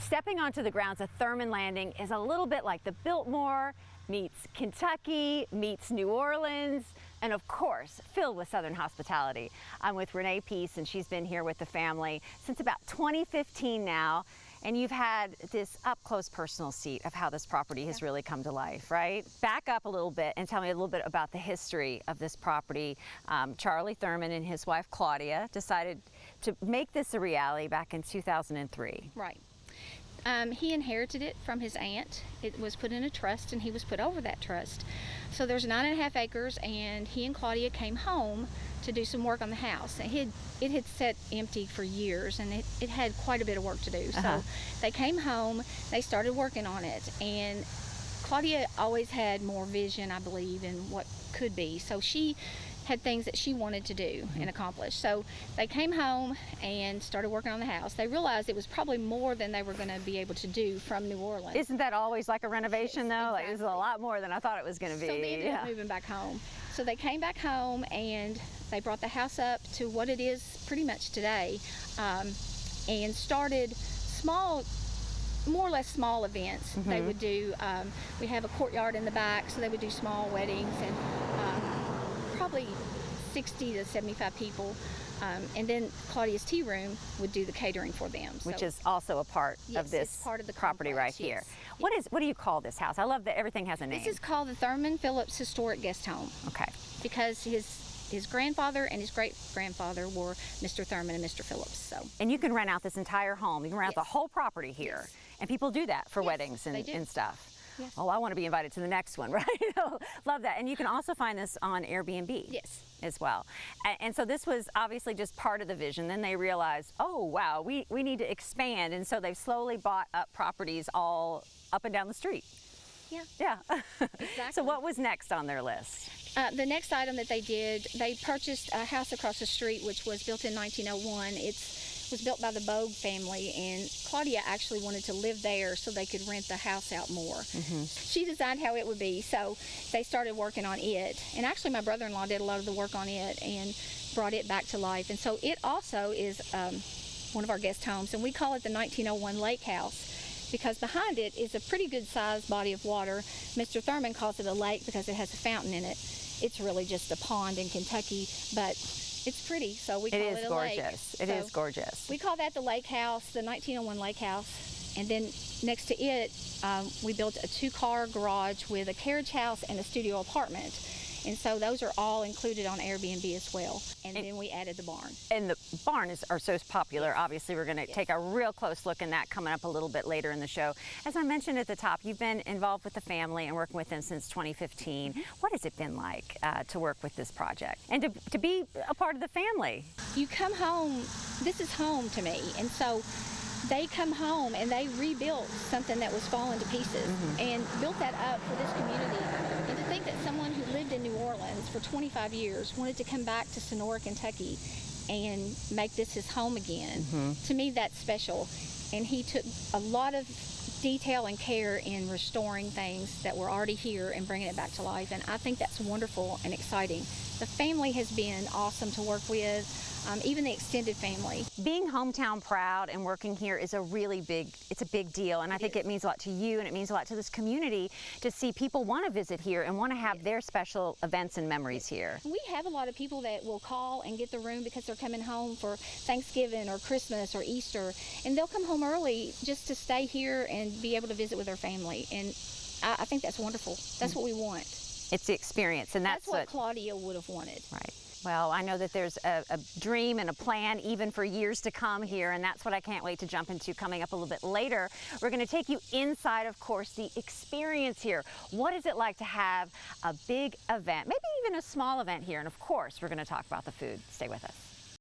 Stepping onto the grounds of Thurman Landing is a little bit like the Biltmore meets Kentucky meets New Orleans, and of course, filled with Southern hospitality. I'm with Renee Peace, and she's been here with the family since about 2015 now, and you've had this up-close personal seat of how this property has really come to life, right? Back up a little bit and tell me a little bit about the history of this property. Charlie Thurman and his wife Claudia decided to make this a reality back in 2003. Right. He inherited it from his aunt. It was put in a trust and he was put over that trust. So there's 9.5 acres, and he and Claudia came home to do some work on the house. It had sat empty for years, and it had quite a bit of work to do. So they came home, they started working on it, and Claudia always had more vision, I believe, in what could be. So she had things that she wanted to do and accomplish. So they came home and started working on the house. They realized it was probably more than they were going to be able to do from New Orleans. Isn't that always like a renovation, though? Exactly. Like, this is a lot more than I thought it was going to be. So they ended up moving back home. So they came back home and they brought the house up to what it is pretty much today, and started small, more or less small events. They would do, we have a courtyard in the back, so they would do small weddings, and probably 60 to 75 people. And then Claudia's tea room would do the catering for them. Which is also a part of this part of the property complex, right here. yes. What do you call this house? I love that everything has a name. This is called the Thurman Phillips Historic Guest Home. Okay. Because his grandfather and his great-grandfather were Mr. Thurman and Mr. Phillips. So. And you can rent out this entire home. You can rent out the whole property here. And people do that for weddings and stuff. Yes. Oh, I want to be invited to the next one, right? Love that. And you can also find this on Airbnb. Yes. As well. And so this was obviously just part of the vision. Then they realized, oh, wow, we need to expand. And so they've slowly bought up properties all up and down the street. Yeah. Yeah. Exactly. So what was next on their list? The next item that they did, they purchased a house across the street, which was built in 1901. It was built by the Bogue family, and Claudia actually wanted to live there so they could rent the house out more. She designed how it would be, so they started working on it. And actually my brother-in-law did a lot of the work on it and brought it back to life. And so it also is one of our guest homes, and we call it the 1901 Lake House, because behind it is a pretty good sized body of water. Mr. Thurman calls it a lake because it has a fountain in it. It's really just a pond in Kentucky, but it's pretty, so we call it a lake. It is gorgeous. We call that the Lake House, the 1901 Lake House. And then next to it, we built a 2-car garage with a carriage house and a studio apartment. And so those are all included on Airbnb as well. And then we added the barn. And the barn are so popular. Obviously, we're going to take a real close look in that coming up a little bit later in the show. As I mentioned at the top, you've been involved with the family and working with them since 2015. What has it been like to work with this project and to be a part of the family? You come home, this is home to me. And so they come home and they rebuilt something that was falling to pieces and built that up for this community. And to think that someone who lived in New Orleans for 25 years wanted to come back to Sonora, Kentucky and make this his home again, to me that's special. And he took a lot of detail and care in restoring things that were already here and bringing it back to life. And I think that's wonderful and exciting. The family has been awesome to work with, even the extended family. Being hometown proud and working here is a really big deal, and I think it means a lot to you, and it means a lot to this community to see people want to visit here and want to have their special events and memories here. We have a lot of people that will call and get the room because they're coming home for Thanksgiving or Christmas or Easter, and they'll come home early just to stay here and be able to visit with their family. And I think that's wonderful. That's what we want. It's the experience, and that's what Claudia would have wanted. Right. Well, I know that there's a dream and a plan even for years to come here, and that's what I can't wait to jump into coming up a little bit later. We're going to take you inside, of course, the experience here. What is it like to have a big event, maybe even a small event here? And of course, we're going to talk about the food. Stay with us.